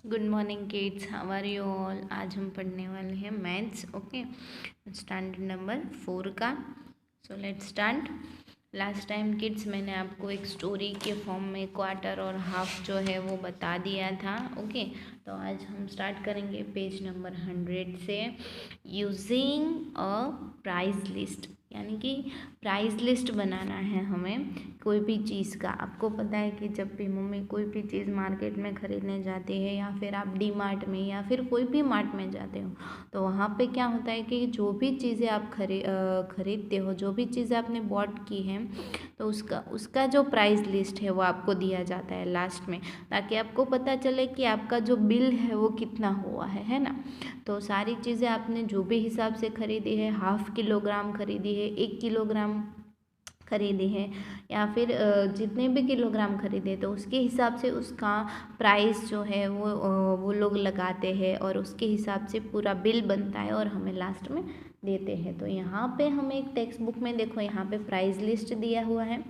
Good morning kids, how are you all. आज हम पढ़ने वाले हैं मैथ्स। ओके, स्टैंडर्ड नंबर 4 का। So let's start. Last time kids मैंने आपको एक स्टोरी के फॉर्म में क्वार्टर और हाफ जो है वो बता दिया था। ओके, तो आज हम स्टार्ट करेंगे पेज नंबर 100 से। यूजिंग अ प्राइस लिस्ट, यानी कि प्राइस लिस्ट बनाना है हमें कोई भी चीज़ का। आपको पता है कि जब भी मम्मी कोई भी चीज़ मार्केट में ख़रीदने जाती है या फिर आप डी मार्ट में या फिर कोई भी मार्ट में जाते हो, तो वहाँ पे क्या होता है कि जो भी चीज़ें आप खरीदते हो, जो भी चीज़ें आपने बॉट की हैं, तो उसका जो प्राइस लिस्ट है वो आपको दिया जाता है लास्ट में, ताकि आपको पता चले कि आपका जो बिल है वो कितना हुआ है ना। तो सारी चीज़ें आपने जो भी हिसाब से खरीदी है, 1/2 किलोग्राम खरीदी है, 1 किलोग्राम खरीदी है, या फिर जितने भी किलोग्राम खरीदे, तो उसके हिसाब से उसका प्राइस जो है वो लोग लगाते हैं और उसके हिसाब से पूरा बिल बनता है और हमें लास्ट में देते हैं। तो यहाँ पे हमें एक टेक्स्ट बुक में देखो, यहाँ पे प्राइस लिस्ट दिया हुआ है,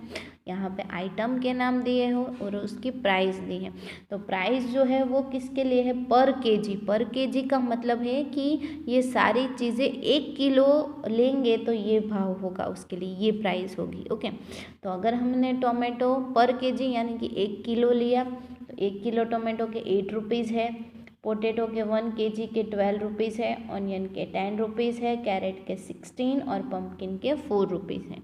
यहाँ पे आइटम के नाम दिए हो और उसकी प्राइस दी है। तो प्राइस जो है वो किसके लिए है? पर केजी। पर केजी का मतलब है कि ये सारी चीज़ें 1 किलो लेंगे तो ये भाव होगा, उसके लिए ये प्राइस होगी। ओके, तो अगर हमने टोमेटो पर केजी यानी कि 1 किलो लिया, तो 1 किलो टोमेटो के 8 रुपीज़ है, पोटैटो के 1 केजी के 12 रुपीज़ है, ऑनियन के 10 रुपीज़ है, कैरेट के 16 और पम्पकिन के 4 रुपीज़ है।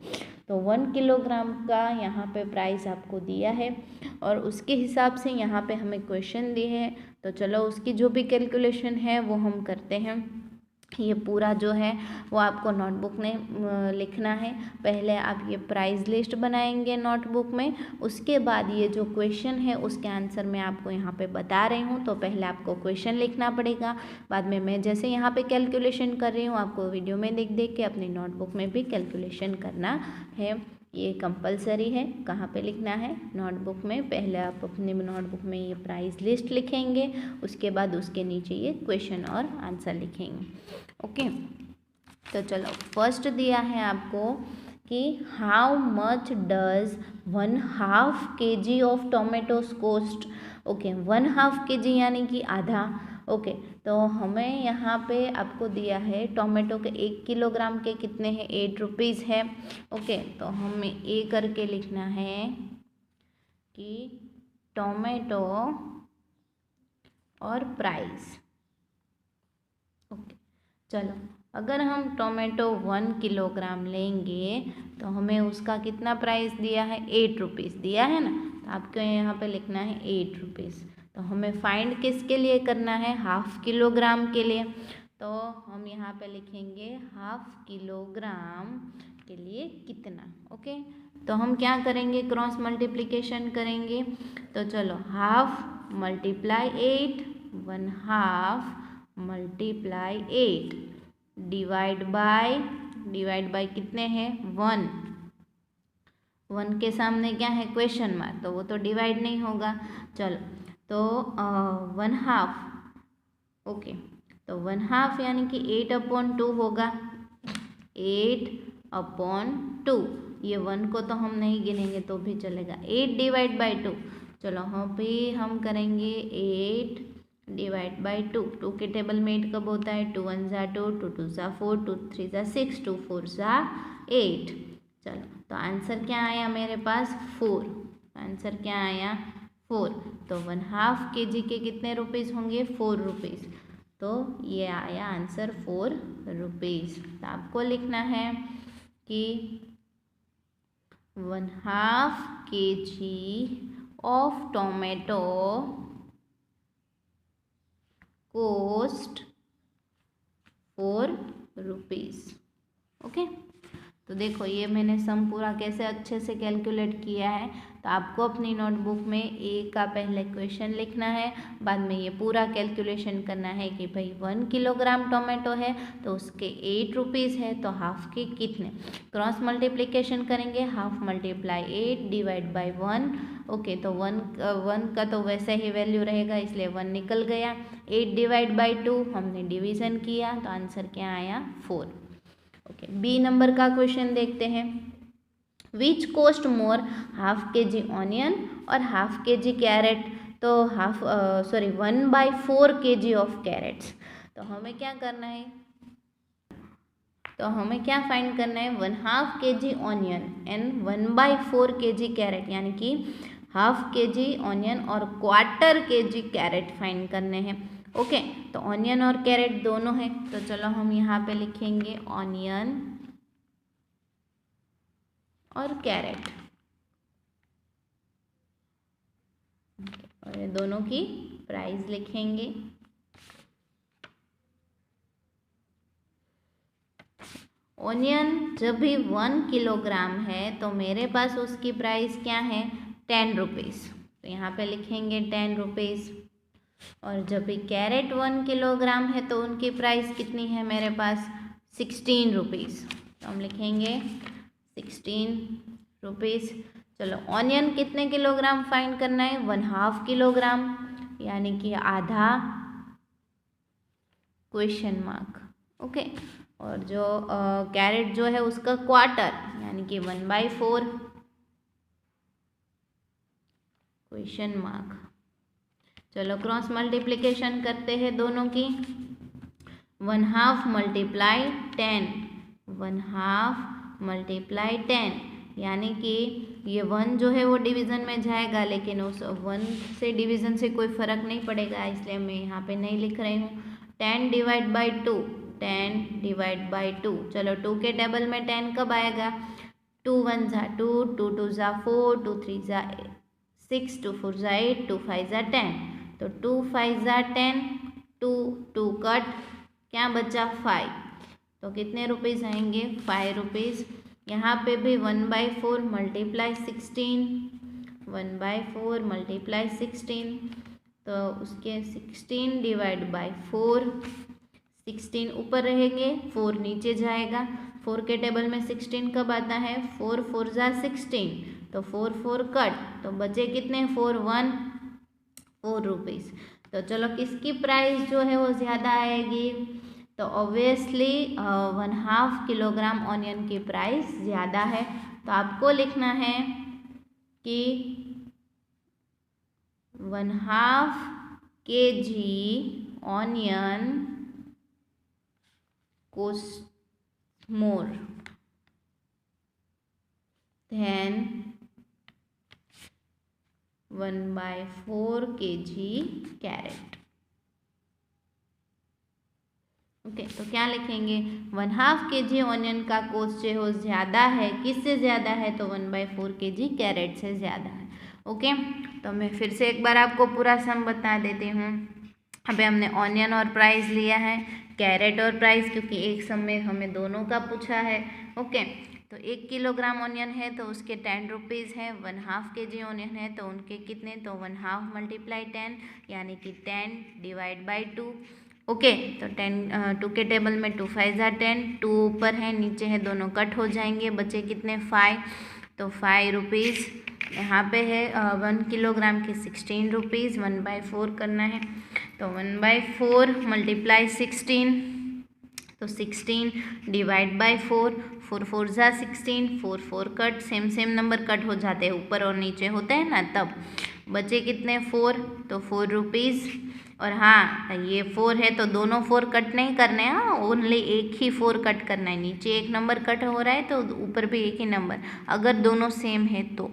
तो 1 किलोग्राम का यहाँ पे प्राइस आपको दिया है और उसके हिसाब से यहाँ पे हमें क्वेश्चन दिए हैं। तो चलो उसकी जो भी कैलकुलेशन है वो हम करते हैं। ये पूरा जो है वो आपको नोटबुक में लिखना है। पहले आप ये प्राइस लिस्ट बनाएंगे नोटबुक में, उसके बाद ये जो क्वेश्चन है उसके आंसर मैं आपको यहाँ पे बता रही हूँ। तो पहले आपको क्वेश्चन लिखना पड़ेगा, बाद में मैं जैसे यहाँ पे कैलकुलेशन कर रही हूँ आपको वीडियो में देख देख के अपनी नोटबुक में भी कैलकुलेशन करना है। ये कंपलसरी है। कहाँ पे लिखना है? नोटबुक में। पहले आप अपने नोटबुक में ये प्राइस लिस्ट लिखेंगे, उसके बाद उसके नीचे ये क्वेश्चन और आंसर लिखेंगे। ओके, तो चलो फर्स्ट दिया है आपको कि how much does 1/2 kg of tomatoes cost. Okay, 1/2 kg यानी कि आधा। ओके, तो हमें यहाँ पे आपको दिया है टोमेटो के 1 किलोग्राम के कितने हैं? 8 रुपीज़ है। ओके, तो हमें ए करके लिखना है कि टोमेटो और प्राइस। ओके, चलो अगर हम टोमेटो 1 किलोग्राम लेंगे तो हमें उसका कितना प्राइस दिया है? 8 रुपीज़ दिया है ना। तो आपको यहाँ पे लिखना है 8 रुपीज़। तो हमें फाइंड किसके लिए करना है? 1/2 किलोग्राम के लिए। तो हम यहाँ पे लिखेंगे 1/2 किलोग्राम के लिए कितना। ओके, तो हम क्या करेंगे? क्रॉस मल्टीप्लिकेशन करेंगे। तो चलो 1/2 मल्टीप्लाई 8, 1/2 मल्टीप्लाई 8 डिवाइड बाय कितने हैं? 1। 1 के सामने क्या है? क्वेश्चन मार्क, तो वो तो डिवाइड नहीं होगा। चलो, तो 1/2। ओके, तो 1/2 यानी कि 8/2 होगा। 8/2, ये 1 को तो हम नहीं गिनेंगे तो भी चलेगा। 8 डिवाइड बाई 2, चलो हम करेंगे 8 डिवाइड बाई 2। 2 के टेबल में 8 कब होता है? 2 1 ज़ा 2, 2 2 ज़ा 4, 2 3 ज़ा 6, 2 4 ज़ा 8। चलो, तो आंसर क्या आया मेरे पास? 4। आंसर क्या आया? 4। तो 1/2 kg के कितने रुपीज़ होंगे? 4 रुपीज़। तो ये आया आंसर 4 रुपीज़। तो आपको लिखना है कि 1/2 kg of tomato cost 4 rupees. Okay, तो देखो ये मैंने सम पूरा कैसे अच्छे से कैलकुलेट किया है। तो आपको अपनी नोटबुक में ए का पहले क्वेश्चन लिखना है, बाद में ये पूरा कैलकुलेशन करना है कि भाई 1 किलोग्राम टोमेटो है तो उसके 8 रुपीज़ है, तो हाफ के कितने? क्रॉस मल्टीप्लिकेशन करेंगे। 1/2 मल्टीप्लाई 8 डिवाइड बाई 1। ओके, तो 1 का तो वैसे ही वैल्यू रहेगा, इसलिए 1 निकल गया। 8 डिवाइड बाई 2 हमने डिवीज़न किया, तो आंसर क्या आया? 4। ओके, बी नंबर का क्वेश्चन देखते हैं। विच कोस्ट मोर, 1/2 kg ऑनियन और 1/2 kg कैरेट? तो 1/4 kg ऑफ कैरेट्स। तो हमें क्या करना है, तो हमें क्या फाइंड करना है, 1/2 kg onion and 1/4 kg carrot, यानी कि 1/2 kg ऑनियन और 1/4 kg कैरेट फाइंड करने हैं। ओके, तो ऑनियन और कैरेट दोनों है, तो चलो हम यहाँ पे लिखेंगे ऑनियन और कैरेट, और ये दोनों की प्राइस लिखेंगे। ऑनियन जब भी 1 किलोग्राम है तो मेरे पास उसकी प्राइस क्या है, 10 रुपीज़, तो यहाँ पे लिखेंगे 10 रुपीज़। और जब भी कैरेट 1 किलोग्राम है तो उनकी प्राइस कितनी है मेरे पास, 16 रुपीज़, तो हम लिखेंगे 16 रुपीज़। चलो ऑनियन कितने किलोग्राम फाइंड करना है, 1/2 किलोग्राम, यानी कि आधा, क्वेश्चन मार्क। ओके, और जो कैरेट जो है उसका 1/4, यानी कि 1/4, क्वेश्चन मार्क। चलो क्रॉस मल्टीप्लिकेशन करते हैं दोनों की, 1/2 मल्टीप्लाई 10, 1/2 मल्टीप्लाई 10, यानी कि ये 1 जो है वो डिवीज़न में जाएगा, लेकिन उस 1 से डिवीज़न से कोई फ़र्क नहीं पड़ेगा, इसलिए मैं यहाँ पे नहीं लिख रही हूँ। 10 डिवाइड बाई 2, 10 डिवाइड बाई 2, चलो 2 के टेबल में 10 कब आएगा, 2 1 ज़ा 2, 2 2 ज़ा 4, 2 3 ज़ा 6, 2 4 ज़ा 8, 2 5 ज़ा 10, तो 2 5 ज़ा 10, 2 2 कट, क्या बचा 5, तो कितने रुपीज़ आएंगे, 5 रुपीज़। यहाँ पे भी 1/4 मल्टीप्लाई 16, 1/4 मल्टीप्लाई 16, तो उसके 16 डिवाइड बाई 4, 16 ऊपर रहेंगे, 4 नीचे जाएगा, 4 के टेबल में 16 कब आता है, 4 4 ज़ा 16, तो 4 4 कट, तो बचे कितने 4 1, 4 रुपीज़। तो चलो किसकी प्राइस जो है वो ज़्यादा आएगी, तो ऑब्वियसली 1/2 किलोग्राम ऑनियन की प्राइस ज़्यादा है, तो आपको लिखना है कि 1/2 kg onion costs more than 1/4 kg carrot. Okay, तो क्या लिखेंगे, 1/2 kg ऑनियन का कॉस्ट जो है वो ज़्यादा है, किससे ज़्यादा है, तो 1/4 kg कैरेट से ज़्यादा है। ओके, तो मैं फिर से एक बार आपको पूरा सम बता देती हूँ। अभी हमने ऑनियन और प्राइस लिया है, कैरेट और प्राइस, क्योंकि एक सम में हमें दोनों का पूछा है। ओके, तो 1 किलोग्राम ऑनियन है तो उसके 10 रुपीज़ है, 1/2 kg ऑनियन है तो उनके कितने, तो 1/2 मल्टीप्लाई 10, यानी कि 10 डिवाइड बाई 2। ओके, तो 2 के टेबल में 2 5 ज़ा 10, 2 ऊपर है नीचे है, दोनों कट हो जाएंगे, बचे कितने 5, तो 5 रुपीज़। यहाँ पे है 1 किलोग्राम के 16 रुपीज़, 1/4 करना है, तो 1/4 मल्टीप्लाई 16, तो 16 डिवाइड बाई 4, 4 4 ज़ा 16, 4 4 कट, सेम नंबर कट हो जाते हैं, ऊपर और नीचे होते हैं ना, तब बचे कितने 4, तो 4 रुपीज़। और हाँ, ये 4 है तो दोनों 4 कट नहीं करने हैं, हाँ ओनली एक ही 4 कट करना है, नीचे एक नंबर कट हो रहा है तो ऊपर भी एक ही नंबर, अगर दोनों सेम है तो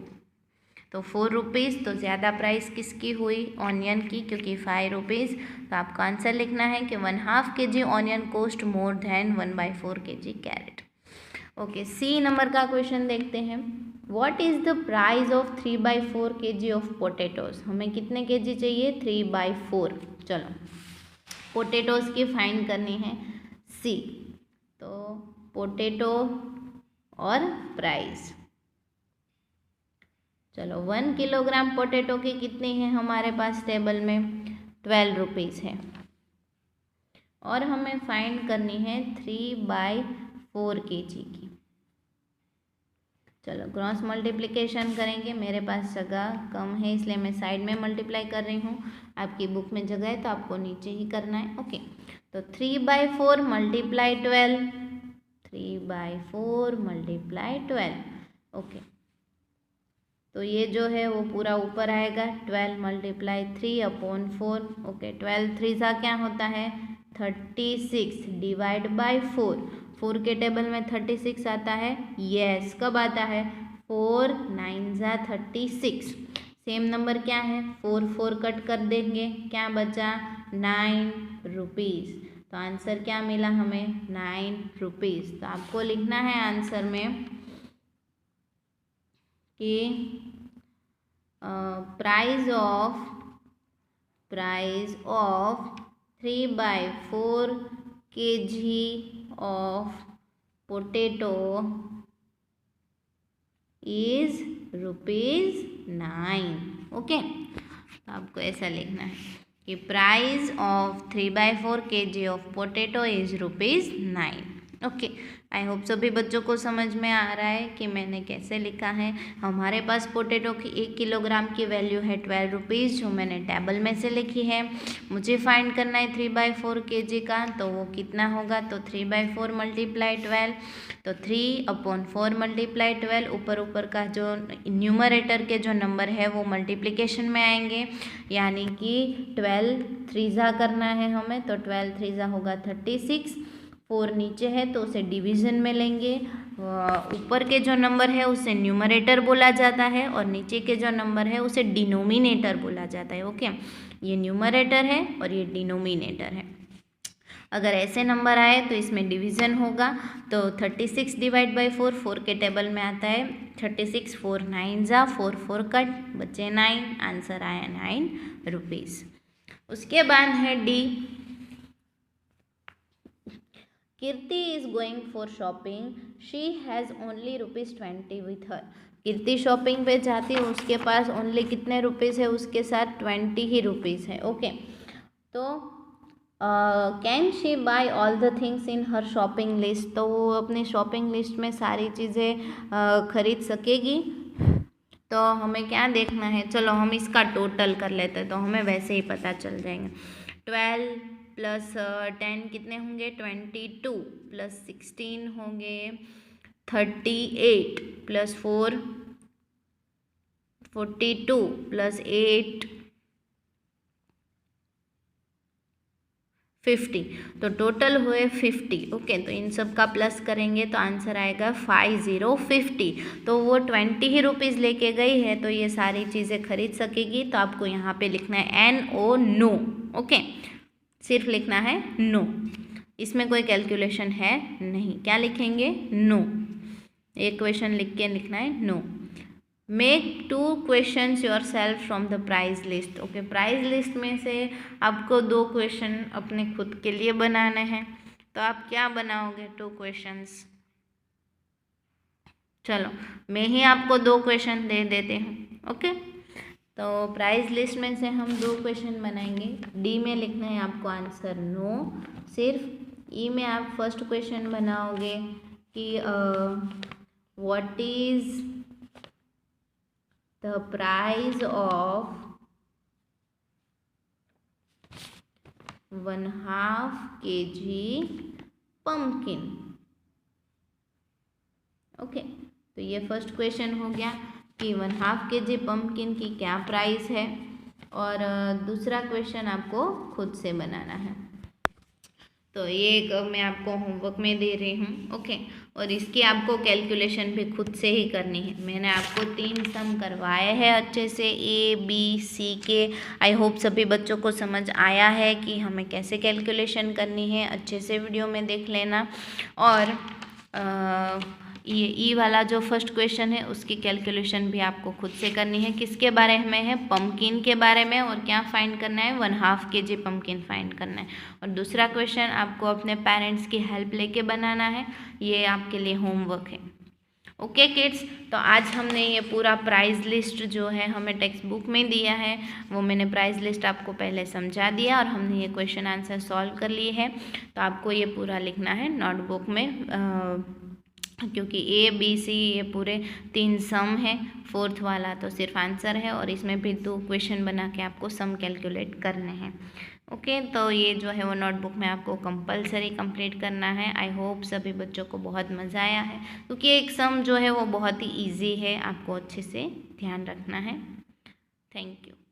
4 रुपीज़। तो ज़्यादा प्राइस किसकी हुई, ऑनियन की, क्योंकि 5 रुपीज़। तो आपका आंसर लिखना है कि 1/2 kg onion cost more than 1/4 kg carrot. Okay, C number का क्वेश्चन देखते हैं। What is the price of 3/4 kg of potatoes. हमें कितने kg चाहिए, 3/4। चलो पोटैटोज की फाइंड करनी है, सी, तो पोटैटो और प्राइस। चलो 1 किलोग्राम पोटैटो की कितनी है हमारे पास टेबल में, 12 रुपीज़ है, और हमें फाइंड करनी है 3/4 kg की। चलो क्रॉस मल्टीप्लिकेशन करेंगे, मेरे पास जगह कम है इसलिए मैं साइड में मल्टीप्लाई कर रही हूँ, आपकी बुक में जगह है तो आपको नीचे ही करना है। ओके, तो 3/4 मल्टीप्लाई 12, 3/4 मल्टीप्लाई 12। ओके, तो ये जो है वो पूरा ऊपर आएगा 12 मल्टीप्लाई 3/4। ओके, 12 3 क्या होता है 36 डिवाइड बाय 4। 4 के टेबल में 36 आता है, यस कब आता है 4 9 36। सेम नंबर क्या है 4 4 कट कर देंगे, क्या बचा 9 रुपीज़। तो आंसर क्या मिला हमें 9 रुपीज़। तो आपको लिखना है आंसर में कि price of 3/4 kg of potato is ₹9। Okay, तो आपको ऐसा लिखना है कि price of 3/4 kg of potato is ₹9। Okay, I hope सभी बच्चों को समझ में आ रहा है कि मैंने कैसे लिखा है। हमारे पास पोटैटो की 1 किलोग्राम की वैल्यू है 12 रुपीज़, जो मैंने टेबल में से लिखी है। मुझे फाइंड करना है 3/4 kg का, तो वो कितना होगा, तो 3/4 मल्टीप्लाई 12, तो 3/4 मल्टीप्लाई 12। ऊपर का जो न्यूमरेटर के जो नंबर है वो मल्टीप्लिकेशन में आएंगे, यानी कि 12 3 करना है हमें, तो 12 3 होगा 36। 4 नीचे है तो उसे डिवीज़न में लेंगे। ऊपर के जो नंबर है उसे न्यूमरेटर बोला जाता है और नीचे के जो नंबर है उसे डिनोमिनेटर बोला जाता है। ओके, ये न्यूमरेटर है और ये डिनोमिनेटर है। अगर ऐसे नंबर आए तो इसमें डिवीज़न होगा, तो 36 डिवाइड बाई 4, 4 के टेबल में आता है 36, 4 9 4 4 कट बचे 9, आंसर आया 9 रुपीज़। उसके बाद है D, Kirti is going for shopping, she has only ₹20 with her. Kirti shopping पे जाती है, उसके पास ओनली कितने रुपीज़ है, उसके साथ 20 ही रुपीज़ है। ओके, तो can she buy all the things in her shopping list, तो वो अपनी शॉपिंग लिस्ट में सारी चीज़ें खरीद सकेगी। तो हमें क्या देखना है, चलो हम इसका टोटल कर लेते हैं, तो हमें वैसे ही पता चल जाएंगे। 12 प्लस 10 कितने होंगे 22, प्लस 16 होंगे 38, प्लस 4 42, प्लस 8 50, तो टोटल हुए 50। ओके, तो इन सब का प्लस करेंगे तो आंसर आएगा 5050। तो वो 20 ही रुपीज़ लेके गई है, तो ये सारी चीज़ें खरीद सकेगी। तो आपको यहाँ पे लिखना है NO, नो। ओके, सिर्फ लिखना है नो, इसमें कोई कैलकुलेशन है नहीं। क्या लिखेंगे, नो। एक क्वेश्चन लिख के लिखना है नो। Make 2 questions yourself from the price list. Okay, price list में से आपको 2 क्वेश्चन अपने खुद के लिए बनाने हैं, तो आप क्या बनाओगे 2 क्वेश्चंस। चलो मैं ही आपको 2 क्वेश्चन दे देते हूँ। ओके, तो प्राइस लिस्ट में से हम 2 क्वेश्चन बनाएंगे। डी में लिखना है आपको आंसर नो सिर्फ। ई में आप फर्स्ट क्वेश्चन बनाओगे कि what is the price of 1/2 kg pumpkin. Okay, तो ये फर्स्ट क्वेश्चन हो गया कि 1/2 kg पम्पकिन की क्या प्राइस है, और दूसरा क्वेश्चन आपको खुद से बनाना है। तो ये एक मैं आपको होमवर्क में दे रही हूँ। ओके, और इसकी आपको कैलकुलेशन भी खुद से ही करनी है। मैंने आपको 3 सम करवाए हैं अच्छे से, ABC के। आई होप सभी बच्चों को समझ आया है कि हमें कैसे कैलकुलेशन करनी है। अच्छे से वीडियो में देख लेना। और ये ई वाला जो फर्स्ट क्वेश्चन है उसकी कैलकुलेशन भी आपको खुद से करनी है। किसके बारे में है, पम्पकिन के बारे में। और क्या फाइंड करना है, 1/2 kg पम्पकिन फाइंड करना है। और दूसरा क्वेश्चन आपको अपने पेरेंट्स की हेल्प लेके बनाना है। ये आपके लिए होमवर्क है। ओके किड्स, तो आज हमने ये पूरा प्राइस लिस्ट जो है हमें टेक्स्ट बुक में दिया है, वो मैंने प्राइस लिस्ट आपको पहले समझा दिया और हमने ये क्वेश्चन आंसर सॉल्व कर लिए हैं। तो आपको ये पूरा लिखना है नोटबुक में, क्योंकि ABC ये पूरे 3 सम है, 4th वाला तो सिर्फ आंसर है, और इसमें भी 2 क्वेश्चन बना के आपको सम कैलकुलेट करने हैं। ओके, तो ये जो है वो नोटबुक में आपको कंपलसरी कंप्लीट करना है। आई होप सभी बच्चों को बहुत मज़ा आया है, क्योंकि एक सम जो है वो बहुत ही ईजी है, आपको अच्छे से ध्यान रखना है। Thank you.